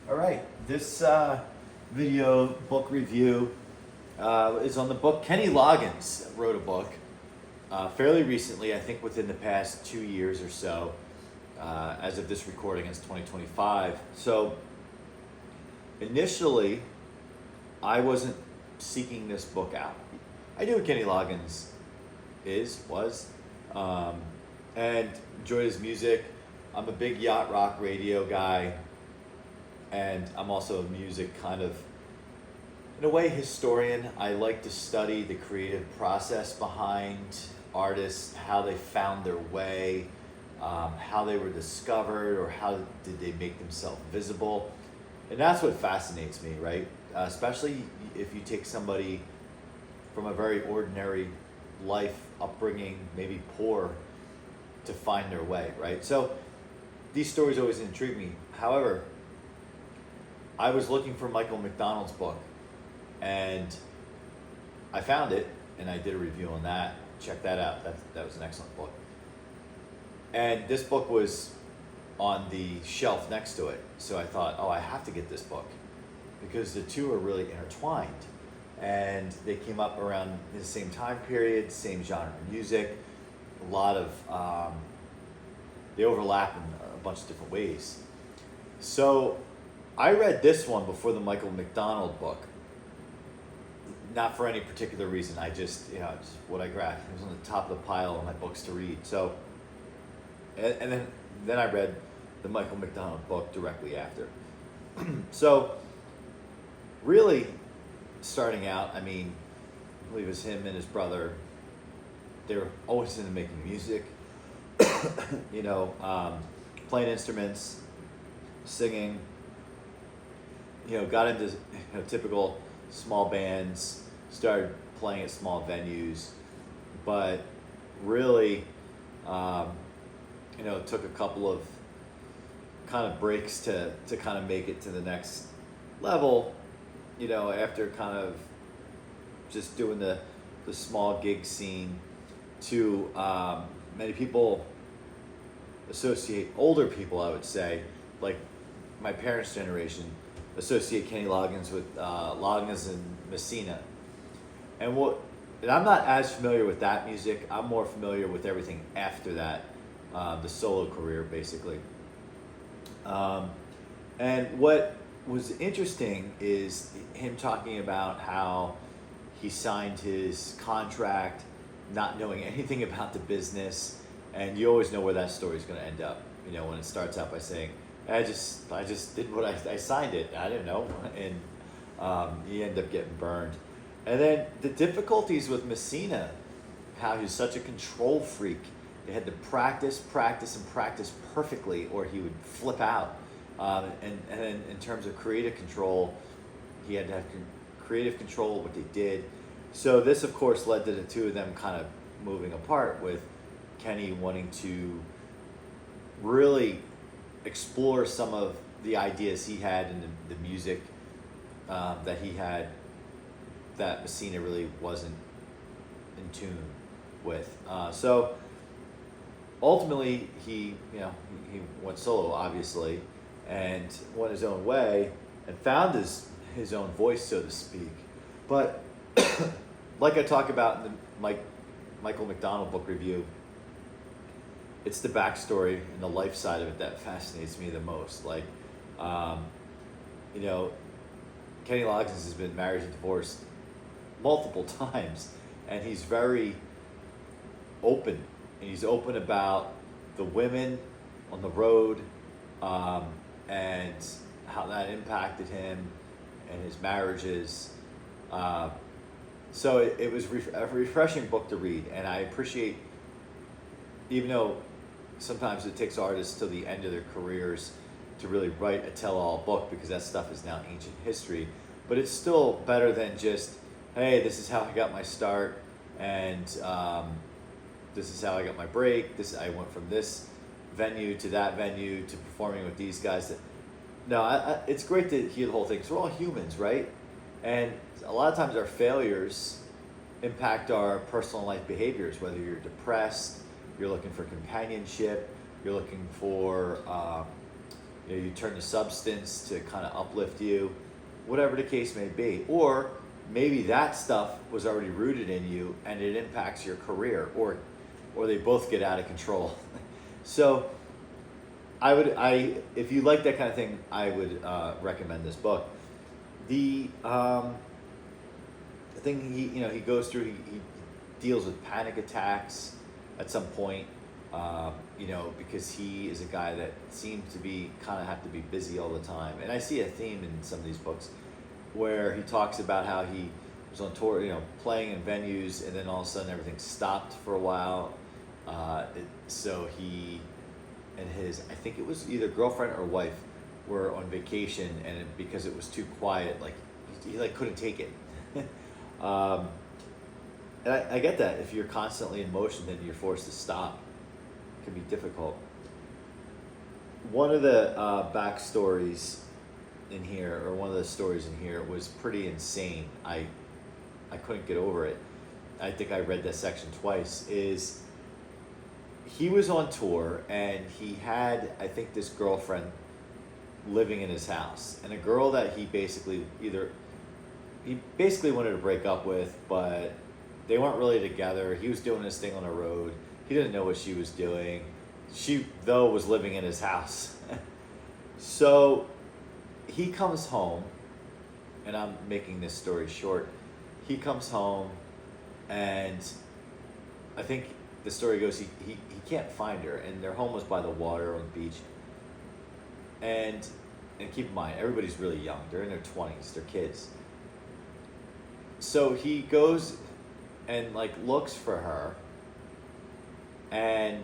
All right, this video book review is on the book. Kenny Loggins wrote a book fairly recently, I think within the past 2 years or so. As of this recording, it's 2025. So initially, I wasn't seeking this book out. I knew who Kenny Loggins was, and enjoyed his music. I'm a big yacht rock radio guy, and I'm also a music kind of, in a way, historian. I like to study the creative process behind artists, how they found their way, how they were discovered, or how did they make themselves visible. And that's what fascinates me, right? Especially if you take somebody from a very ordinary life, upbringing, maybe poor, to find their way, right? So these stories always intrigue me. However, I was looking for Michael McDonald's book, and I found it, and I did a review on that. Check that out. That was an excellent book. And this book was on the shelf next to it. So I thought, oh, I have to get this book because the two are really intertwined. And they came up around the same time period, same genre of music. A lot of, they overlap in a bunch of different ways. So I read this one before the Michael McDonald book. Not for any particular reason. I just, it's what I grabbed. It was on the top of the pile of my books to read. So, and then I read the Michael McDonald book directly after. So, really, starting out, I believe it was him and his brother. They were always into making music, playing instruments, singing. Got into typical small bands, started playing at small venues, but really, took a couple of kind of breaks to kind of make it to the next level, after kind of just doing the small gig scene to many people associate, older people I would say, like my parents' generation, associate Kenny Loggins with Loggins Messina. And I'm not as familiar with that music. I'm more familiar with everything after that, the solo career basically. And what was interesting is him talking about how he signed his contract not knowing anything about the business, and you always know where that story is going to end up. When it starts out by saying, I just did what I signed it. I didn't know, and you end up getting burned. And then the difficulties with Messina, how he's such a control freak. They had to practice perfectly, or he would flip out. And then in terms of creative control, he had to have creative control of what they did. So this, of course, led to the two of them kind of moving apart, with Kenny wanting to really explore some of the ideas he had in the music that he had, that Messina really wasn't in tune with. So ultimately, he went solo, obviously, and went his own way and found his own voice, so to speak. But like I talk about in the Michael McDonald book review, it's the backstory and the life side of it that fascinates me the most. Like, Kenny Loggins has been married and divorced multiple times, and he's very open. And he's open about the women on the road, and how that impacted him and his marriages. So it was a refreshing book to read, and I appreciate, even though sometimes it takes artists till the end of their careers to really write a tell-all book, because that stuff is now ancient history, but it's still better than just, hey, this is how I got my start, and this is how I got my break. I went from this venue to that venue to performing with these guys. It's great to hear the whole thing, because we're all humans, right? And a lot of times our failures impact our personal life behaviors, whether you're depressed, you're looking for companionship, you're looking for you turn to substance to kind of uplift you, whatever the case may be. Or maybe that stuff was already rooted in you and it impacts your career, or they both get out of control. So if you like that kind of thing, I would recommend this book. The thing he goes through, he deals with panic attacks at some point, because he is a guy that seems to be kind of have to be busy all the time. And I see a theme in some of these books where he talks about how he was on tour, playing in venues, and then all of a sudden everything stopped for a while. So he and his, I think it was either girlfriend or wife, were on vacation, and because it was too quiet, like he couldn't take it. And I get that. If you're constantly in motion, then you're forced to stop. It can be difficult. One of the backstories in here, or one of the stories in here, was pretty insane. I couldn't get over it. I think I read that section twice. Is he was on tour and he had, I think, this girlfriend living in his house, and a girl that he basically wanted to break up with, but they weren't really together. He was doing his thing on the road. He didn't know what she was doing. She, though, was living in his house. So he comes home, and I'm making this story short. He comes home, and I think the story goes he can't find her, and their home was by the water on the beach. And keep in mind, everybody's really young. They're in their 20s. They're kids. So he goes and looks for her, and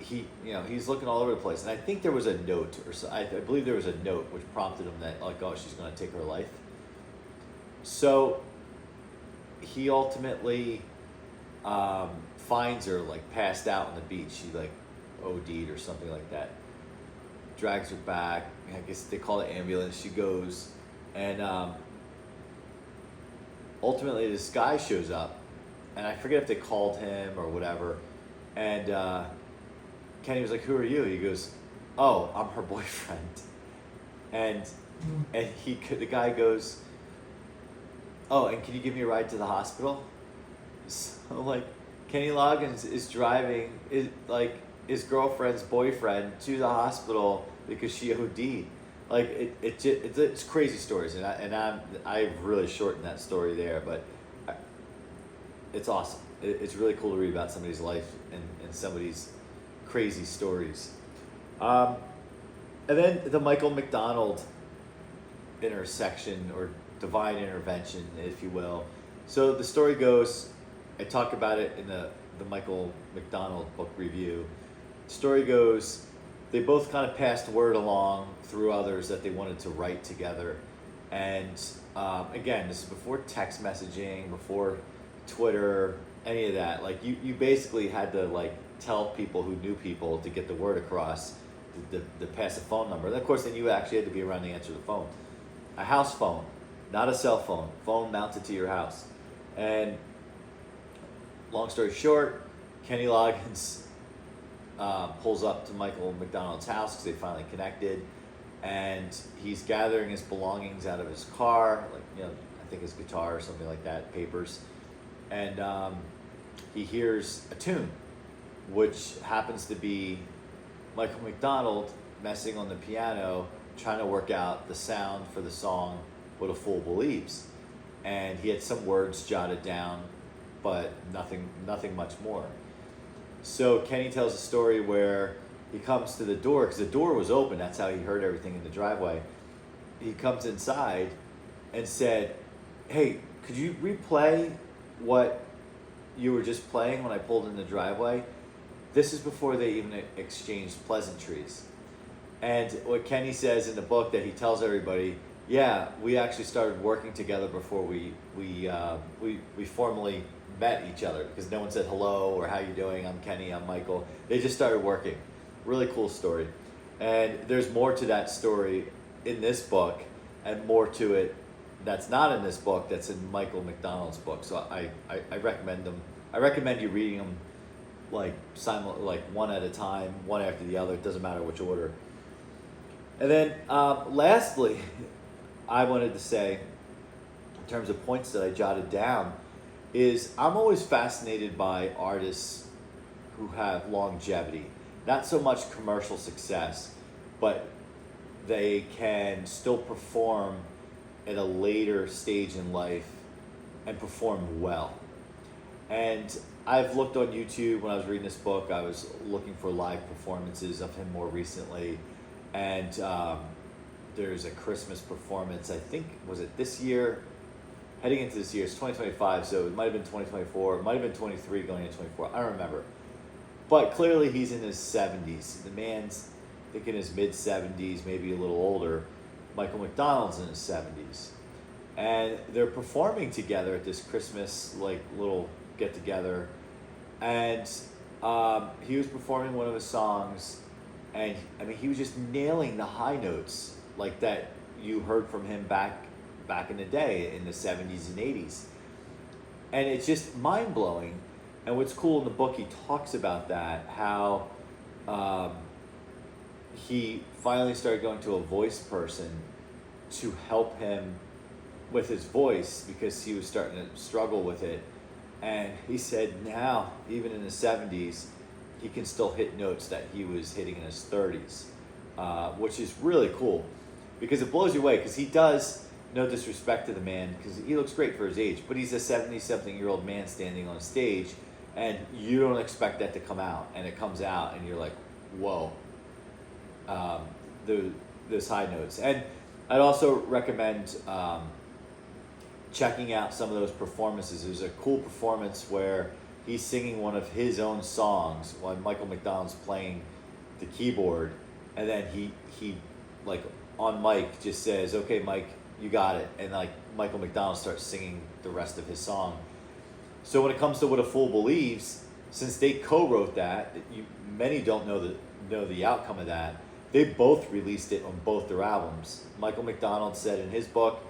he's looking all over the place. And I think there was a note, I believe there was a note which prompted him that she's going to take her life. So he ultimately finds her passed out on the beach. She OD'd or something like that. Drags her back. I guess they call the ambulance. She goes, and ultimately this guy shows up, and I forget if they called him or whatever. And Kenny was like, "Who are you?" He goes, "Oh, I'm her boyfriend." And the guy goes, "Oh, and can you give me a ride to the hospital?" So Kenny Loggins is driving his girlfriend's boyfriend to the hospital because she OD'd. It's crazy stories, and I've really shortened that story there, but it's awesome. It's really cool to read about somebody's life and somebody's crazy stories. And then the Michael McDonald intersection, or divine intervention, if you will. So the story goes, I talk about it in the Michael McDonald book review. The story goes, they both kind of passed word along through others that they wanted to write together. And again, this is before text messaging, before Twitter, any of that. You basically had to tell people who knew people to get the word across, to pass a phone number. And of course, then you actually had to be around to answer the phone. A house phone, not a cell phone mounted to your house. And long story short, Kenny Loggins pulls up to Michael McDonald's house because they finally connected, and he's gathering his belongings out of his car, I think his guitar or something like that, papers, and he hears a tune, which happens to be Michael McDonald messing on the piano, trying to work out the sound for the song "What a Fool Believes," and he had some words jotted down, but nothing much more. So Kenny tells a story where he comes to the door, because the door was open. That's how he heard everything in the driveway. He comes inside and said, "Hey, could you replay what you were just playing when I pulled in the driveway?" This is before they even exchanged pleasantries. And what Kenny says in the book, that he tells everybody, yeah, we actually started working together before we formally met each other, because no one said hello or how you doing, I'm Kenny, I'm Michael. They just started working. Really cool story. And there's more to that story in this book, and more to it that's not in this book, that's in Michael McDonald's book. So I recommend them. I recommend you reading them one at a time, one after the other. It doesn't matter which order. And then lastly, I wanted to say, in terms of points that I jotted down, is I'm always fascinated by artists who have longevity. Not so much commercial success, but they can still perform at a later stage in life and perform well. And I've looked on YouTube when I was reading this book. I was looking for live performances of him more recently, and there's a Christmas performance. I think, was it this year? Heading into this year, it's 2025, so it might have been 2024. It might have been 23 going into 24. I don't remember. But clearly, he's in his 70s. The man's, I think, in his mid 70s, maybe a little older. Michael McDonald's in his 70s, and they're performing together at this Christmas little get together, and he was performing one of his songs, and I mean he was just nailing the high notes like that you heard from him back in the day in the 70s and 80s, and it's just mind blowing. And what's cool in the book, he talks about that, how he finally started going to a voice person to help him with his voice because he was starting to struggle with it. And he said now, even in his 70s, he can still hit notes that he was hitting in his 30s, which is really cool because it blows you away, because he does, no disrespect to the man, because he looks great for his age, but he's a 70-something-year-old man standing on stage, and you don't expect that to come out, and it comes out, and you're like, whoa. Those high notes. And I'd also recommend checking out some of those performances. There's a cool performance where he's singing one of his own songs while Michael McDonald's playing the keyboard, and then he like on mic just says, "Okay, Mike, you got it," and like Michael McDonald starts singing the rest of his song. So when it comes to What a Fool Believes, since they co-wrote that, many don't know the outcome of that. They both released it on both their albums. Michael McDonald said in his book,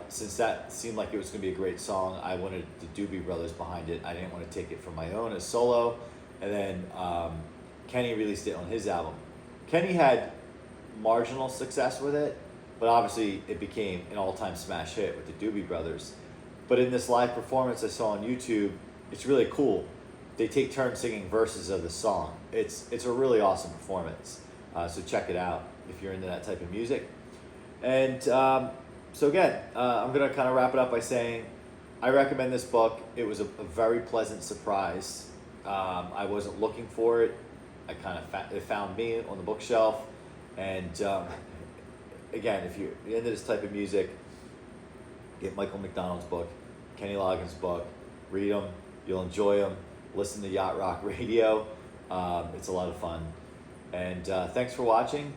since that seemed like it was going to be a great song, I wanted the Doobie Brothers behind it. I didn't want to take it for my own as solo. And then Kenny released it on his album. Kenny had marginal success with it, but obviously it became an all-time smash hit with the Doobie Brothers. But in this live performance I saw on YouTube, it's really cool. They take turns singing verses of the song. It's a really awesome performance. So check it out if you're into that type of music. And so again, I'm going to kind of wrap it up by saying I recommend this book. It was a very pleasant surprise. I wasn't looking for it. It found me on the bookshelf. And again, if you're into this type of music, get Michael McDonald's book, Kenny Loggins' book, read them. You'll enjoy them. Listen to Yacht Rock Radio. It's a lot of fun. And thanks for watching.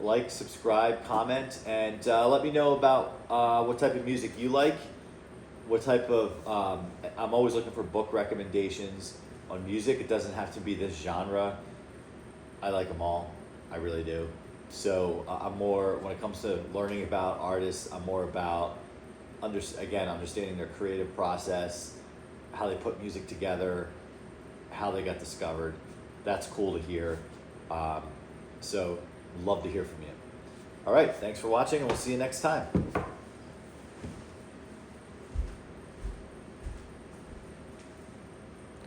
Like, subscribe, comment, and let me know about what type of music you like. What type of, I'm always looking for book recommendations on music. It doesn't have to be this genre. I like them all. I really do. So I'm more, when it comes to learning about artists, I'm more about, understanding their creative process, how they put music together, how they got discovered. That's cool to hear. So love to hear from you. All right, thanks for watching, and we'll see you next time.